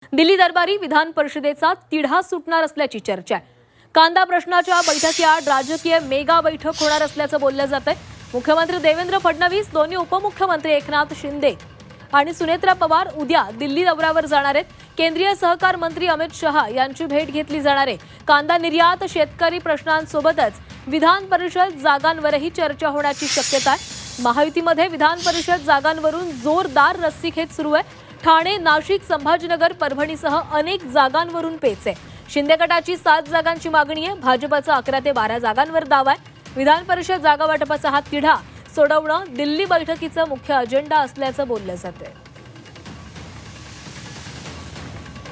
दिल्ली दरबारी विधान परिषदेचा तिढा सुटणार असल्याची चर्चा आहे। कांदा प्रश्नाच्या बैठकीआड राजकीय मेगा बैठक होणार असल्याचं बोललं जातंय। मुख्यमंत्री देवेंद्र फडणवीस, दोन्ही उपमुख्यमंत्री एकनाथ शिंदे आणि सुनेत्रा पवार उद्या दिल्ली दौऱ्यावर जाणार आहेत। केंद्रीय सहकार मंत्री अमित शहा यांची भेट घेतली जाणार आहे। कांदा निर्यात, शेतकरी प्रश्नांसोबतच विधान परिषद जागांवरही चर्चा होण्याची शक्यता आहे। महायुतीमध्ये विधान परिषद जागांवरून जोरदार रस्सीखेच सुरू आहे। ठाणे, नाशिक, संभाजीनगर, परभणीसह अनेक जागांवरून पेच आहे। शिंदे गटाची 7 जागांची मागणी आहे। भाजपचा 11 ते 12 जागांवर दावा आहे। विधान परिषद जागा वाटपाचा हा तिढा सोडवणं दिल्ली बैठकीचा मुख्य अजेंडा असल्याचं बोललं जातंय।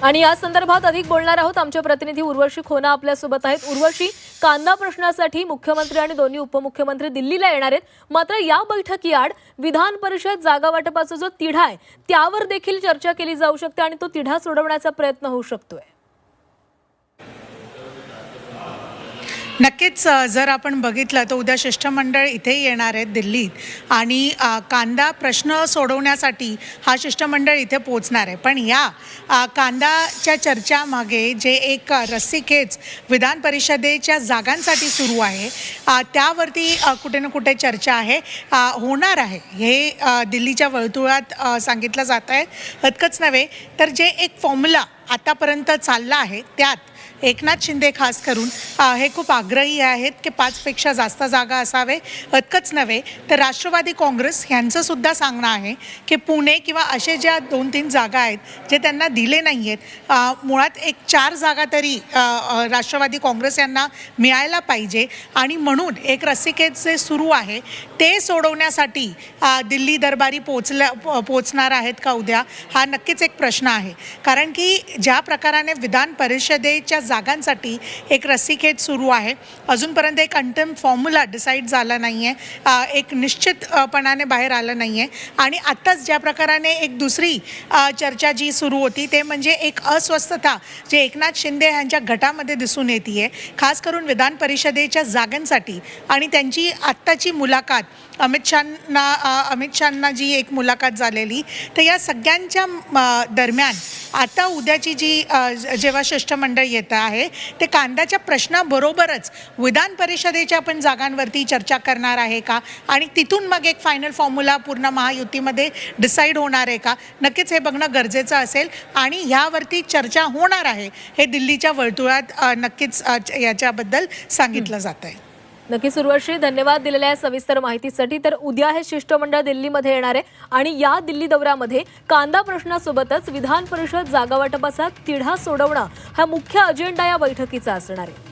आणि या संदर्भात अधिक बोलणार आहोत। आमचे प्रतिनिधी उर्वशी खोना आपल्यासोबत आहेत। उर्वशी, कांदा प्रश्नासाठी मुख्यमंत्री आणि दोन्ही उपमुख्यमंत्री दिल्लीला येणार आहेत, मात्र या बैठकीआड विधान परिषद जागा वाटपाचा जो तिढा आहे त्यावर देखील चर्चा केली जाऊ शकते आणि तो तिढा सोडवण्याचा प्रयत्न होऊ शकतोय। नक्कीच जर आपण बघितलं तर उद्या शिष्टमंडळ इथे येणार आहेत दिल्लीत आणि कांदा प्रश्न सोडवण्यासाठी हा शिष्टमंडळ इथे पोहोचणार आहे। पण या कांदाच्या चर्चामागे जे एक रस्सीखेच विधान परिषदेच्या जागांसाठी सुरू आहे त्यावरती कुठे ना कुठे चर्चा होणार आहे हे दिल्लीच्या वर्तुळात सांगितलं जात आहे। इतकंच नव्हे तर जे एक फॉर्म्युला आतापर्यंत चालला आहे त्यात एकनाथ शिंदे खास करून हे खूप आग्रही आहेत की 5 पेक्षा जास्त जागा असावे। इतकंच नव्हे तर राष्ट्रवादी काँग्रेस यांचं सुद्धा सांगणं आहे की पुणे किंवा असे ज्या 2-3 जागा आहेत जे त्यांना दिले नाही आहेत, मुळात एक 4 जागा तरी राष्ट्रवादी काँग्रेस यांना मिळायला पाहिजे आणि म्हणून एक रस्सीखेच जे सुरू आहे ते सोडवण्यासाठी दिल्ली दरबारी पोचणार आहेत का उद्या, हा नक्कीच एक प्रश्न आहे। कारण की ज्या प्रकाराने विधान परिषदेच्या जागांसाठी एक रस्सीखेच सुरू आहे, अजूनपर्यंत एक अंतिम फॉर्म्युला डिसाईड झाला नाही आहे, एक निश्चितपणाने बाहेर आलं नाही आहे। आणि आत्ताच ज्या प्रकाराने एक दुसरी चर्चा जी सुरू होती ते म्हणजे एक अस्वस्थता जे एकनाथ शिंदे यांच्या गटामध्ये दिसून येते आहे, खास करून विधान परिषदेच्या जागांसाठी। आणि त्यांची आत्ताची मुलाखत अमित शहांना जी एक मुलाखत झालेली, तर या सगळ्यांच्या दरम्यान आता उद्याची जी जेव्हा शिष्टमंडळ येत आहे ते कांद्याच्या प्रश्नाबरोबरच विधान परिषदेच्या पण जागांवरती चर्चा करणार आहे का आणि तिथून मग एक फायनल फॉर्म्युला पूर्ण महायुतीमध्ये डिसाईड होणार आहे का, नक्कीच हे बघणं गरजेचं असेल। आणि ह्यावरती चर्चा होणार आहे हे दिल्लीच्या वर्तुळात नक्कीच याच्याबद्दल सांगितलं जात आहे। नक्कीच उर्वशी, धन्यवाद दिलेल्या सविस्तर माहितीसाठी। तर उद्या हे शिष्टमंडळ दिल्लीमध्ये येणार आहे आणि या दिल्ली दौऱ्यामध्ये कांदा प्रश्नासोबतच विधान परिषद जागा वाटपाचा तिढा सोडवणं हा मुख्य अजेंडा या बैठकीचा असणार आहे।